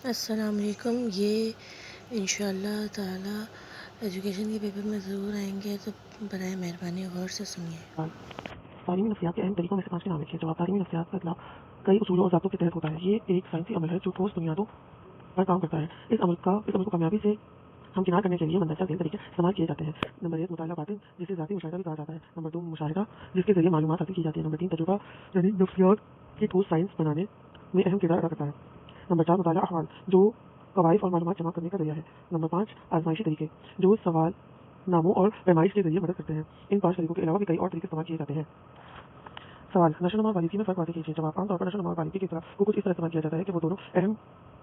السلام علیکم. یہ انشاءاللہ تعالی ایجوکیشن کے پیپر میں ضرور آئیں گے، تو برائے مہربانی غور سے سنیے. تعلیمی نفسیات کے اہم طریقوں میں سے 5 کے نام لکھیں. جواب: تعلیمی نفسیات کا اطلاق کئی اصولوں اور ضابطوں کے تحت ہوتا ہے. یہ ایک سائنسی عمل ہے جو ٹھوس بنیادوں پر کام کرتا ہے. اس عمل کو کامیابی سے ہمکنار کرنے کے لیے مندرجہ ذیل طریقے استعمال کیے جاتے ہیں. نمبر 1: مطالعہ باطن، جسے ذاتی مشاہدہ بھی کہا جاتا ہے. نمبر 2: مشاہدہ، جس کے ذریعے معلومات حاصل کی جاتی ہے. نمبر 3: تجربہ، یعنی نفسیات کی ٹھوس سائنس بنانے میں اہم کردار ادا کرتا ہے. نمبر 4: مطالعہ احوال، جو قوائف اور معلومات جمع کرنے کا ذریعہ ہے. نمبر 5: آزمائشی طریقے، جو سوال ناموں اور پیمائش کے ذریعے مدد کرتے ہیں. ان 5 طریقوں کے علاوہ بھی کئی اور طریقے استعمال کیے جاتے ہیں. سوال: نشوونما اور باریکی میں فرق واضح کیجیے. جواب: عام طور پر نشوونما اور باریکی کی اصطلاح کو کچھ اس طرح استعمال کیا جاتا ہے کہ وہ دونوں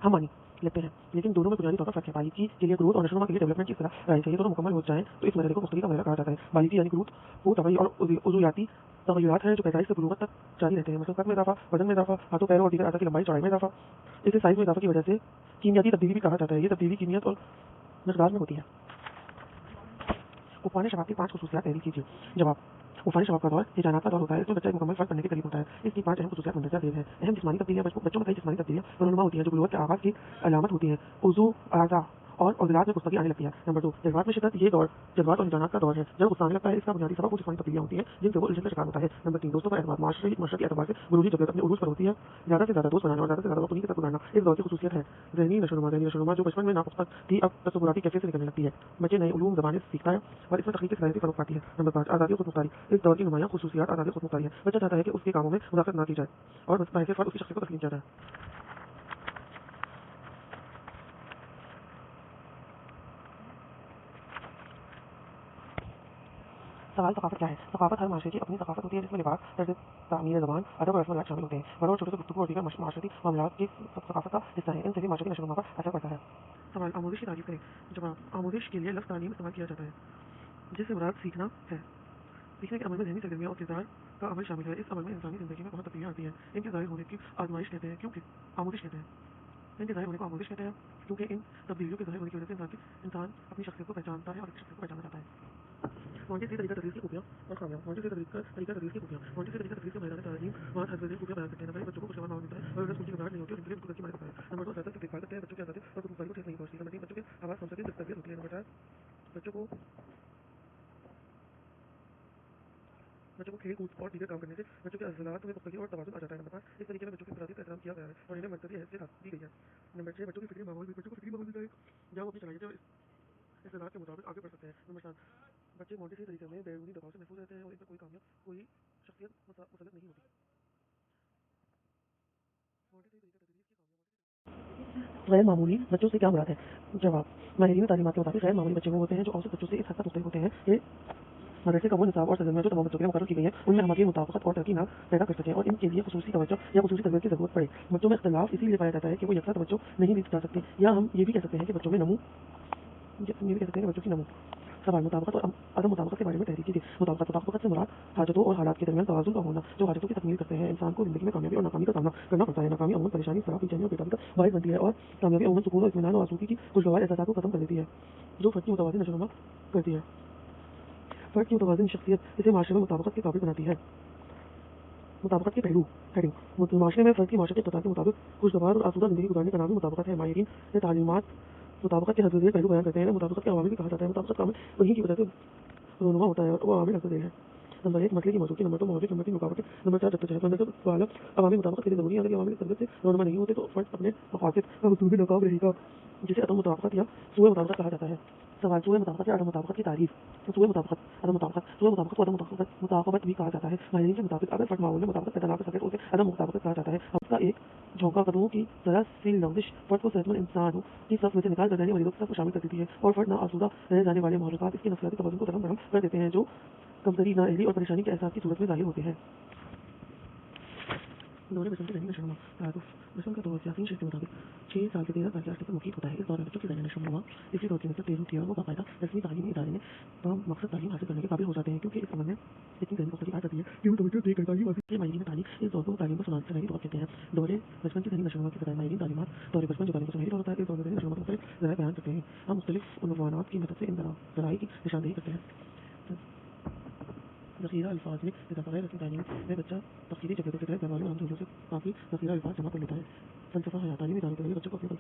ہم معنی لگتے ہیں، لیکن دونوں میں بنیادی طور پر فرق ہے. باریکی کے لیے گروتھ اور نشوونما کے لیے ڈیولپمنٹ کی اصطلاح رائج ہے. یہ دونوں مکمل ہو جائیں تو اس مرحلے کو پختگی کا مرحلہ کہا جاتا ہے. باریکی یعنی گروتھ وہ طبعی اور عضویاتی تغیرات ہیں جو پیدائش سے بلوغت تک جاری رہتے ہیں. مثلاً قد میں اضافہ، وزن میں اضافہ، ہاتھوں پیروں اور دیگر اعضاء کی لمبائی چوڑائی میں اضافہ. اسے سائز میں اضافے کی وجہ سے کیمیاتی تبدیلی بھی کہا جاتا ہے. یہ تبدیلی کیمیت اور مقدار میں ہوتی ہے. عفوان شباب کی 5 خصوصیات تحریر کیجیے. جواب: عفوان شباب کا دور ہجانات کا دور ہوتا ہے. اس میں بچہ ایک مکمل فرد بننے کے قریب ہوتا ہے. اس کی 5 اہم خصوصیات مندرجہ ذیل ہیں. اہم جسمانی تبدیلیاں: بچوں میں کئی جسمانی تبدیلیاں رونما ہوتی ہیں جو بلوغت کے آغاز کی علامت ہوتی ہیں. عضو، اعضاء اور عضلات میں پختگی آنے لگتی ہے. نمبر 2: جذبات میں شدت. یہ دور جذبات اور ہجانات کا دور ہے. جب غصہ آنے لگتا ہے، اس کا بنیادی سبب وہ جسمانی تبدیلیاں ہوتی ہیں جن سے وہ الجھن کا شکار ہوتا ہے. نمبر 3: دوستوں پر اعتماد. معاشرتی اعتبار سے بلوغی جب اپنے عروج پر ہوتی ہے. زیادہ سے زیادہ دوست بنانا اور زیادہ سے زیادہ وقت انہیں کے ساتھ گزارنا اس دور کی خصوصیت ہے. ذہنی نشوونما جو بچپن میں ناپختہ تھی اب تصوراتی کیفیت سے نکلنے لگتی ہے. بچے نئے علوم زبانیں سیکھتا ہے اور اس میں تخلیقی صلاحیتیں فروغ پاتی ہے. نمبر 5: آزادی اور خود مختاری. اس دور کی نمایاں خصوصیات آزادی اور خود مختاری ہیں. بچہ چاہتا ہے کہ اس کے کاموں میں مداخلت نہ کی جائے اور بحیثیت فرد اس کی شخصیت کو تسلیم کیا جائے. سوال: ثقافت کیا ہے؟ ثقافت ہر معاشرے کی اپنی ثقافت ہوتی ہے جس میں لباس، طرز تعمیر زبان، ادب اور رسم الخط شامل ہوتے ہیں. بڑوں اور چھوٹوں سے گفتگو اور دیگر معاشرتی معاملات کی ثقافت کا حصہ ہیں. ان سے بھی معاشرتی نشوونما پر اثر پڑتا ہے. سوال: آموزش کی تعریف کریں. جواب: آموزش کے لیے لفظ تعلیم استعمال کیا جاتا ہے جس سے مراد سیکھنا ہے. سیکھنے کے عمل میں ذہنی سرگرمیاں اور کردار کا عمل شامل ہے. اس عمل میں انسانی زندگی میں بہت تبدیلیاں آتی ہیں. ان کے ظاہر ہونے کی آزمائش کہتے ہیں کیونکہ آموزش کہتے ہیں. ان کے ظاہر ہونے کو آموزش کہتے ہیں کیونکہ ان تبدیلیوں کے ظاہر ہونے کی وجہ سے انسان اپنی شخصیت کو پہچانتا ہے اور اس کی شخصیت کو پہچانا چاہتا ہے. مونٹیسری طریقہ تدریس کی خوبیاں اور خامیاں. مونٹیسری طریقہ تدریس کی خوبیاں. مونٹیسری طریقہ تدریس کے میدان تعلیم ماہر حضرت ذیل خوبیاں بیان کرتے ہیں. نمبر 1: بچوں کو خوشگوار ماحول ملتا ہے اور اسکول کی گھبراہٹ نہیں ہوتی اور ان کے لیے بالکل گھر کی مانند ہوتا ہے. نمبر 2: اساتذہ صرف دیکھ بھال کرتے ہیں. بچوں کی آزادی اور خود مختاری کو ٹھیس نہیں پہنچتی. نمبر 3: بچوں کے آواز سمجھنے کی تربیت ہوتی ہے. نمبر 4: بچوں کو کھیل کود اور دیگر کام کرنے سے بچوں کے عضلات میں پختگی اور توازن آ جاتا ہے. نمبر 5: اس طریقے میں بچوں کی انفرادیت کا احترام کیا گیا ہے اور انہیں مرکزی حیثیت دی گئی ہے. نمبر 6: بچوں کو فکری ماحول ملتا ہے جہاں وہ اپنی صلاحیتیں اور استعداد کے مطابق آگے بڑھ سکتے ہیں. نمبر 7: بچے مونٹیسری طریقے میں بیرونی دباؤ سے محفوظ رہتے ہیں اور ان پر کوئی شخصیت مسلط نہیں ہوتی. غیر معمولی بچوں سے کیا مراد ہے؟ جواب: ماہرین تعلیمات کے مطابق غیر معمولی بچے وہ ہوتے ہیں جو اوسط بچوں سے اس حد تک مختلف ہوتے ہیں کہ مدرسے کا وہ نصاب اور سرگرمیاں جو تمام بچوں کے لیے مقرر کی گئی ہیں ان میں ہم اپنی مطابقت اور ترقی نہ پیدا کر سکیں اور ان کے لیے خصوصی توجہ یا خصوصی تربیت کی ضرورت پڑے. بچوں میں اختلاف اسی لیے پایا جاتا ہے کہ وہ یکساں توجہ نہیں دی جا سکتی یا ہم یہ بھی کہہ سکتے ہیں کہ بچوں کی نمو. سوال: مطابقت اور عدم مطابقت کے بارے میں تحریر کیجیے. مطابقت سے مراد حاجتوں اور حالات کے درمیان توازن کا ہونا جو حاجتوں کی تکمیل کرتے ہیں. انسان کو زندگی میں کامیابی اور ناکامی کا سامنا کرنا پڑتا ہے. ناکامی عموماً پریشانی، اضطراب، بے چینی اور بیتابی کا باعث بنتی ہے اور کامیابی عموماً سکون اور اطمینان اور آسودگی کی خوشگوار احساسات کو ختم کر دیتی ہے جو فرد کی متوازن نشوونما کرتی ہے. فرد کی متوازن شخصیت اسے معاشرے میں مطابقت کے قابل بناتی ہے. مطابقت کے پہلو. ہیڈنگ: معاشرے میں فرد کی معاشرتی اقتدار کے مطابق خوشگوار اور آسودہ زندگی گزارنے کا نام ہی مطابقت ہے. ماہرین تعلیمات مطابقت کے حد ذیل پہلو بیان کرتے ہیں. مطابقت کے عوامل بھی کہا جاتا ہے. مطابقت کا عمل انہی کی وجہ سے رونما ہوتا ہے اور وہ عوامل حد ذیل ہیں. نمبر 1: مسئلے کی موجودگی. نمبر 2: مواقع. نمبر 3: رکاوٹیں. نمبر 4: جدوجہد. منظر والا عوامل مطابقت کے لیے ضروری ہے. اگر یہ عوامل اس تربیت سے رونما نہیں ہوتے تو فرد اپنے مقاصد کا حصول میں ناکام رہے گا جسے عدم مطابقت یا سوء مطابقت کہا جاتا ہے. سوال: سوء مطابقت یا عدم مطابقت کی تعریف. سوء مطابقت کو عدم مطابقت بھی کہا جاتا ہے. ماہرین کے مطابق اگر فرد ماحول میں مطابقت پیدا نہ کر سکے تو اسے عدم مطابقت کہا جاتا ہے. اس کا ایک جھونکا قدموں کی ذرا سی لغزش فرد کو صحت مند انسانوں کی صف میں سے نکال کر ذہنی مریضوں کی صف کو شامل کر دیتی ہے اور فرد ناآسودہ رہ جانے والے محرکات اس کے نفسیاتی توازن کو درہم برہم کر دیتے ہیں جو کمتری، نااہلی اور پریشانی کے احساس کی صورت میں ظاہر ہوتے ہیں. دور بچپن کے ذہنی نشوونما. تعارف. بچپن کا دور سیاسی شرح کے مطابق 6 سال سے 13 سال کے عرصے تک محیط ہوتا ہے. اس دور میں بچوں کی ذہنی نشوونما اسی دور کی نسبت تیز ہوتی ہے اور وہ باقاعدہ رسمی تعلیمی ادارے میں بمقصد تعلیم حاصل کرنے کے قابل ہو جاتے ہیں کیونکہ اس عمل میں اتنی ذہنی پختگی آ جاتی ہے کہ وہ توجہ دے کر تعلیم حاصل کرتے ہیں. ماہرین تعلیم اس دور کو تعلیم کا سنہری دور کہتے ہیں. دور بچپن کی ذہنی نشوونما کی بجائے ماہرین تعلیمات دور بچپن جو تعلیم کا سنہری دور ہوتا ہے اس دور میں ذہنی نشوونما کے مختلف ذرائع بیان کرتے ہیں. ہم مختلف عنوانات کی مدد سے ان ذرائع کی نشاندہی کرتے ہیں. ذخیرہ الفاظ میں اضافہ. غیر رسمی تعلیم میں بچہ تفصیلی جگہوں کے تحت گھر والوں اور ہم جھولیوں سے کافی ذخیرہ الفاظ جمع کر لیتا ہے. فلسفہ حیات. تعلیمی اداروں کے ذریعے بچوں کو اپنے